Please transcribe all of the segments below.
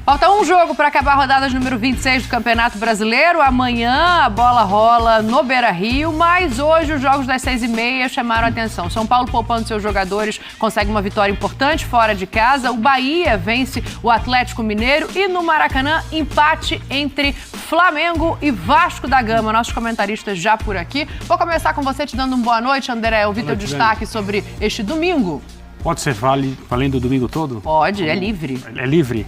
Falta um jogo para acabar a rodada número 26 do Campeonato Brasileiro. Amanhã a bola rola no Beira-Rio, mas hoje os jogos das 6h30 chamaram a atenção. São Paulo, poupando seus jogadores, consegue uma vitória importante fora de casa. O Bahia vence o Atlético Mineiro e no Maracanã, empate entre Flamengo e Vasco da Gama. Nossos comentaristas já por aqui. Vou começar com você te dando uma boa noite, André. Ouvir teu destaque sobre este domingo. Pode ser valendo o domingo todo? Pode, é livre. É livre?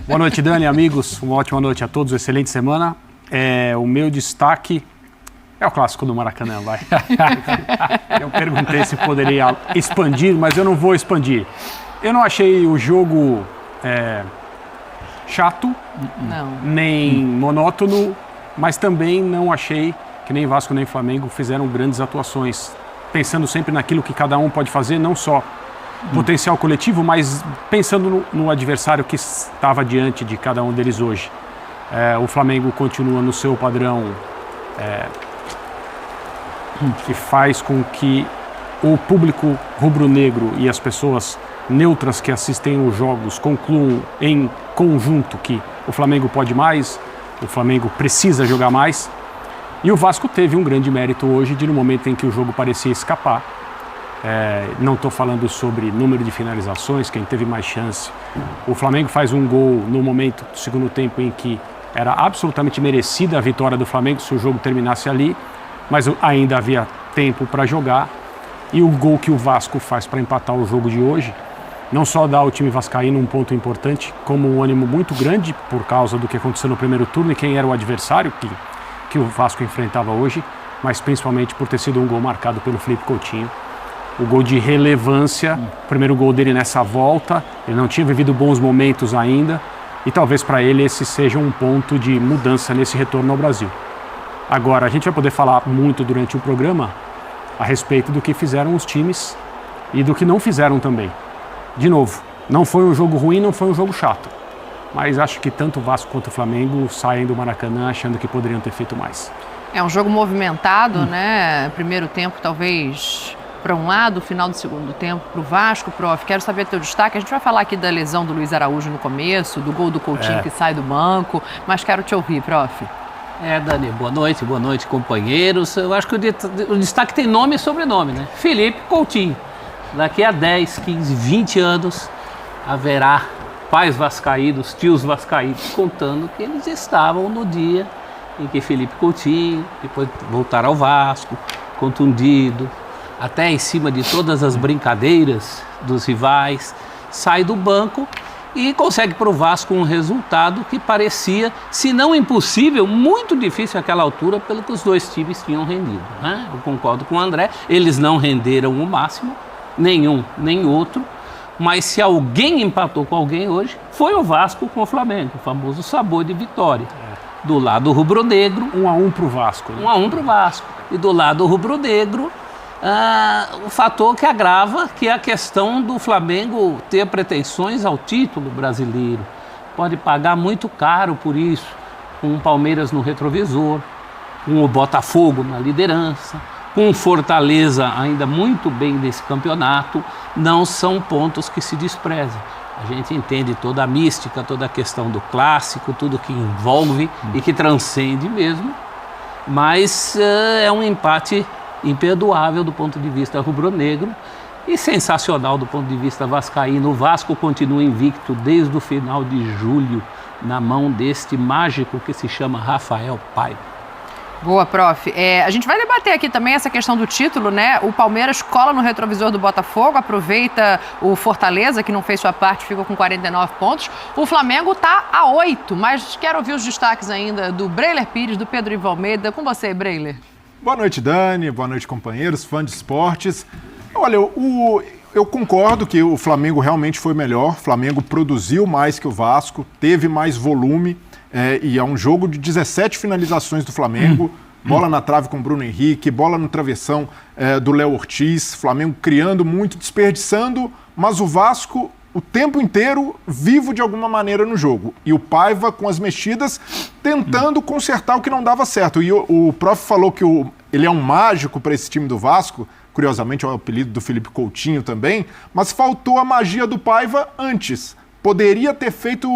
Boa noite, Dani, amigos. Uma ótima noite a todos, excelente semana. O meu destaque é o clássico do Maracanã, vai. Eu perguntei se poderia expandir, mas eu não vou expandir. Eu não achei o jogo chato, nem monótono, mas também não achei que nem Vasco nem Flamengo fizeram grandes atuações. Pensando sempre naquilo que cada um pode fazer, não só potencial coletivo, mas pensando no adversário que estava diante de cada um deles hoje. O Flamengo continua no seu padrão que faz com que o público rubro-negro e as pessoas neutras que assistem os jogos concluam em conjunto que o Flamengo pode mais, o Flamengo precisa jogar mais. E o Vasco teve um grande mérito hoje de, no momento em que o jogo parecia escapar, não estou falando sobre número de finalizações, quem teve mais chance. O Flamengo faz um gol no momento do segundo tempo em que era absolutamente merecida a vitória do Flamengo se o jogo terminasse ali, mas ainda havia tempo para jogar. E o gol que o Vasco faz para empatar o jogo de hoje, não só dá ao time vascaíno um ponto importante, como um ânimo muito grande por causa do que aconteceu no primeiro turno e quem era o adversário que o Vasco enfrentava hoje, mas principalmente por ter sido um gol marcado pelo Felipe Coutinho. O gol de relevância, o primeiro gol dele nessa volta, ele não tinha vivido bons momentos ainda, e talvez para ele esse seja um ponto de mudança nesse retorno ao Brasil. Agora, a gente vai poder falar muito durante o programa a respeito do que fizeram os times e do que não fizeram também. De novo, não foi um jogo ruim, não foi um jogo chato. Mas acho que tanto o Vasco quanto o Flamengo saem do Maracanã achando que poderiam ter feito mais. É um jogo movimentado, né? Primeiro tempo talvez para um lado, final do segundo tempo para o Vasco. Prof, quero saber teu destaque. A gente vai falar aqui da lesão do Luiz Araújo no começo, do gol do Coutinho que sai do banco, mas quero te ouvir, prof. Dani, boa noite, companheiros. Eu acho que o destaque tem nome e sobrenome, né? Felipe Coutinho. Daqui a 10, 15, 20 anos haverá pais vascaínos, tios vascaínos, contando que eles estavam no dia em que Felipe Coutinho, depois de voltar ao Vasco, contundido, até em cima de todas as brincadeiras dos rivais, sai do banco e consegue para o Vasco um resultado que parecia, se não impossível, muito difícil àquela altura, pelo que os dois times tinham rendido, né? Eu concordo com o André, eles não renderam o máximo, nenhum nem outro, mas se alguém empatou com alguém hoje, foi o Vasco com o Flamengo, o famoso sabor de vitória. Do lado rubro-negro... 1-1 para o Vasco. Né? 1-1 para o Vasco. E do lado rubro-negro, o fator que agrava, que é a questão do Flamengo ter pretensões ao título brasileiro. Pode pagar muito caro por isso, com o Palmeiras no retrovisor, com o Botafogo na liderança, com o Fortaleza ainda muito bem nesse campeonato. Não são pontos que se desprezam. A gente entende toda a mística, toda a questão do clássico, tudo que envolve e que transcende mesmo, mas é um empate imperdoável do ponto de vista rubro-negro e sensacional do ponto de vista vascaíno. O Vasco continua invicto desde o final de julho na mão deste mágico que se chama Rafael Paiva. Boa, prof. A gente vai debater aqui também essa questão do título, né? O Palmeiras cola no retrovisor do Botafogo, aproveita o Fortaleza, que não fez sua parte, ficou com 49 pontos. O Flamengo está a 8, mas quero ouvir os destaques ainda do Breiler Pires, do Pedro Ivo Almeida. Com você, Breiler. Boa noite, Dani. Boa noite, companheiros, fãs de esportes. Olha, eu concordo que o Flamengo realmente foi melhor. O Flamengo produziu mais que o Vasco, teve mais volume. E é um jogo de 17 finalizações do Flamengo, bola na trave com o Bruno Henrique, bola no travessão do Léo Ortiz, Flamengo criando muito, desperdiçando, mas o Vasco o tempo inteiro vivo de alguma maneira no jogo. E o Paiva com as mexidas tentando consertar o que não dava certo. E o prof falou que ele é um mágico para esse time do Vasco, curiosamente é o apelido do Felipe Coutinho também, mas faltou a magia do Paiva antes. poderia ter feito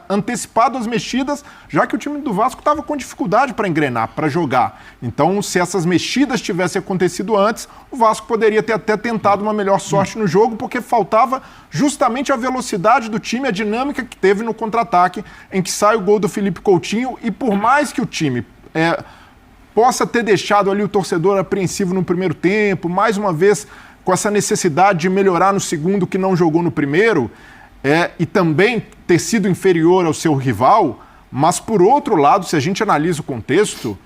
antecipado as mexidas, já que o time do Vasco estava com dificuldade para engrenar, para jogar. Então, se essas mexidas tivessem acontecido antes, o Vasco poderia ter até tentado uma melhor sorte no jogo, porque faltava justamente a velocidade do time, a dinâmica que teve no contra-ataque, em que sai o gol do Felipe Coutinho, e por mais que o time possa ter deixado ali o torcedor apreensivo no primeiro tempo, mais uma vez com essa necessidade de melhorar no segundo que não jogou no primeiro, e também ter sido inferior ao seu rival, mas por outro lado, se a gente analisa o contexto,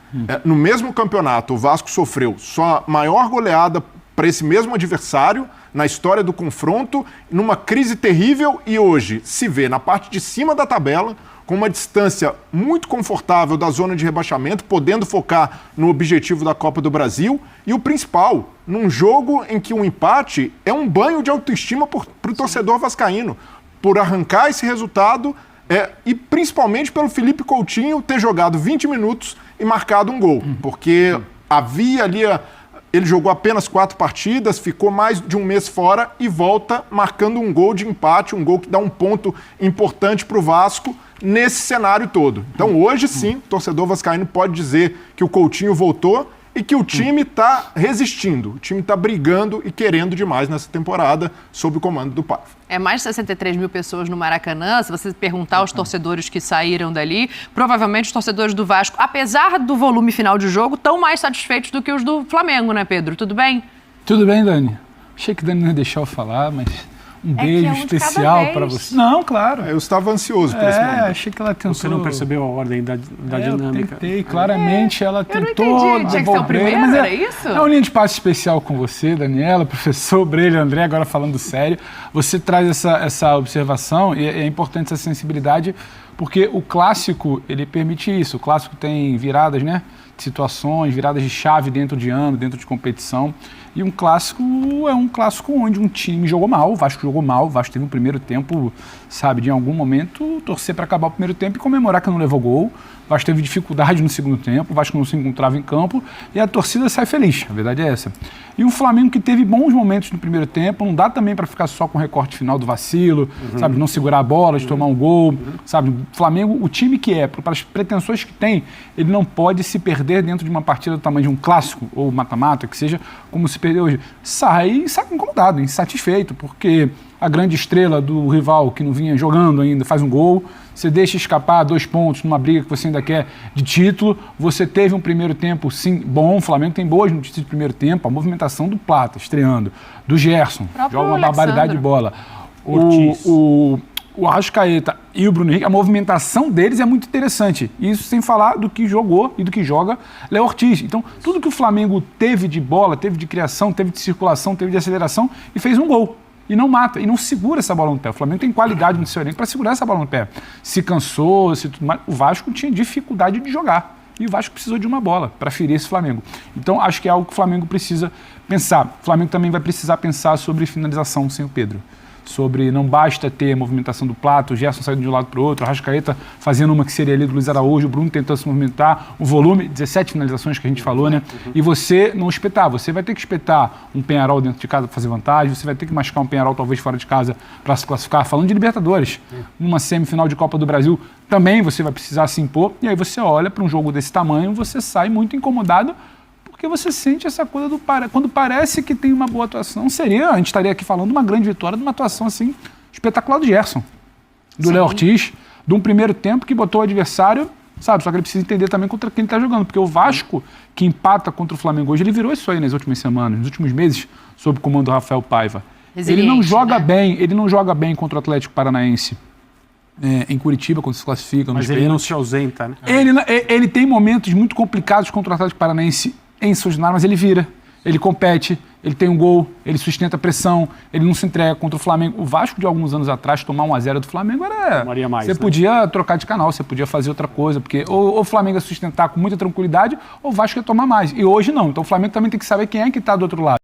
no mesmo campeonato o Vasco sofreu sua maior goleada para esse mesmo adversário na história do confronto, numa crise terrível, e hoje se vê na parte de cima da tabela, com uma distância muito confortável da zona de rebaixamento, podendo focar no objetivo da Copa do Brasil, e o principal, num jogo em que o empate é um banho de autoestima para o torcedor vascaíno, por arrancar esse resultado, e principalmente pelo Felipe Coutinho ter jogado 20 minutos e marcado um gol, porque havia ali... Ele jogou apenas 4 partidas, ficou mais de um mês fora e volta marcando um gol de empate, um gol que dá um ponto importante para o Vasco nesse cenário todo. Então hoje sim, o torcedor vascaíno pode dizer que o Coutinho voltou e que o time está resistindo, o time está brigando e querendo demais nessa temporada sob o comando do Paiva. É mais de 63 mil pessoas no Maracanã. Se você perguntar aos torcedores que saíram dali, provavelmente os torcedores do Vasco, apesar do volume final de jogo, estão mais satisfeitos do que os do Flamengo, né, Pedro? Tudo bem? Tudo bem, Dani. Achei que Dani não ia deixar eu falar, mas um beijo especial para você. Não, claro. Eu estava ansioso por esse momento. Achei que ela tentou. Você não percebeu a ordem da dinâmica. Eu tentei, claramente ela tentou não entendi. Tinha que ser o primeiro, mas era isso? É uma linha de passe especial com você, Daniela, professor Breilha, André, agora falando sério. Você traz essa observação e é importante essa sensibilidade, porque o clássico, ele permite isso. O clássico tem viradas, né? De situações, viradas de chave dentro de ano, dentro de competição. E um clássico é um clássico onde um time jogou mal, o Vasco jogou mal, o Vasco teve um primeiro tempo, sabe, de em algum momento torcer para acabar o primeiro tempo e comemorar que não levou gol. O Vasco teve dificuldade no segundo tempo, o Vasco não se encontrava em campo e a torcida sai feliz, a verdade é essa. E um Flamengo que teve bons momentos no primeiro tempo, não dá também para ficar só com o recorte final do vacilo, sabe, de não segurar a bola, de tomar um gol, sabe. O Flamengo, o time que é, para as pretensões que tem, ele não pode se perder dentro de uma partida do tamanho de um clássico ou mata-mata, que seja como se perdeu hoje. Sai incomodado, insatisfeito, porque a grande estrela do rival que não vinha jogando ainda faz um gol, você deixa escapar 2 pontos numa briga que você ainda quer de título, você teve um primeiro tempo, sim, bom, o Flamengo tem boas notícias de primeiro tempo, a movimentação do Plata, estreando, do Gerson, joga uma barbaridade de bola. O Arrascaeta e o Bruno Henrique, a movimentação deles é muito interessante. Isso sem falar do que jogou e do que joga Léo Ortiz. Então, tudo que o Flamengo teve de bola, teve de criação, teve de circulação, teve de aceleração e fez um gol. E não mata, e não segura essa bola no pé. O Flamengo tem qualidade no seu elenco para segurar essa bola no pé. Se cansou, tudo mais. O Vasco tinha dificuldade de jogar. E o Vasco precisou de uma bola para ferir esse Flamengo. Então, acho que é algo que o Flamengo precisa pensar. O Flamengo também vai precisar pensar sobre finalização sem o Pedro. Sobre não basta ter a movimentação do Plata, o Gerson saindo de um lado para o outro, a Arrascaeta fazendo uma que seria ali do Luiz Araújo, o Bruno tentando se movimentar, o volume, 17 finalizações que a gente falou, né? E você não espetar, você vai ter que espetar um Peñarol dentro de casa para fazer vantagem, você vai ter que machucar um Peñarol talvez fora de casa para se classificar, falando de Libertadores. Numa semifinal de Copa do Brasil também você vai precisar se impor, e aí você olha para um jogo desse tamanho, você sai muito incomodado, porque você sente essa coisa quando parece que tem uma boa atuação, a gente estaria aqui falando de uma grande vitória, de uma atuação assim espetacular do Gerson, do Léo Ortiz, de um primeiro tempo que botou o adversário, sabe, só que ele precisa entender também contra quem ele está jogando, porque o Vasco, que empata contra o Flamengo hoje, ele virou isso aí nas últimas semanas, nos últimos meses, sob o comando do Rafael Paiva. Ele não joga bem contra o Atlético Paranaense. Em Curitiba, quando se classifica. Mas ele não se ausenta, né? Ele tem momentos muito complicados contra o Atlético Paranaense em São Januário, mas ele vira, ele compete, ele tem um gol, ele sustenta a pressão, ele não se entrega contra o Flamengo. O Vasco, de alguns anos atrás, tomar 1-0 do Flamengo era... Você podia trocar de canal, você podia fazer outra coisa, porque ou o Flamengo ia sustentar com muita tranquilidade, ou o Vasco ia tomar mais. E hoje não. Então o Flamengo também tem que saber quem é que está do outro lado.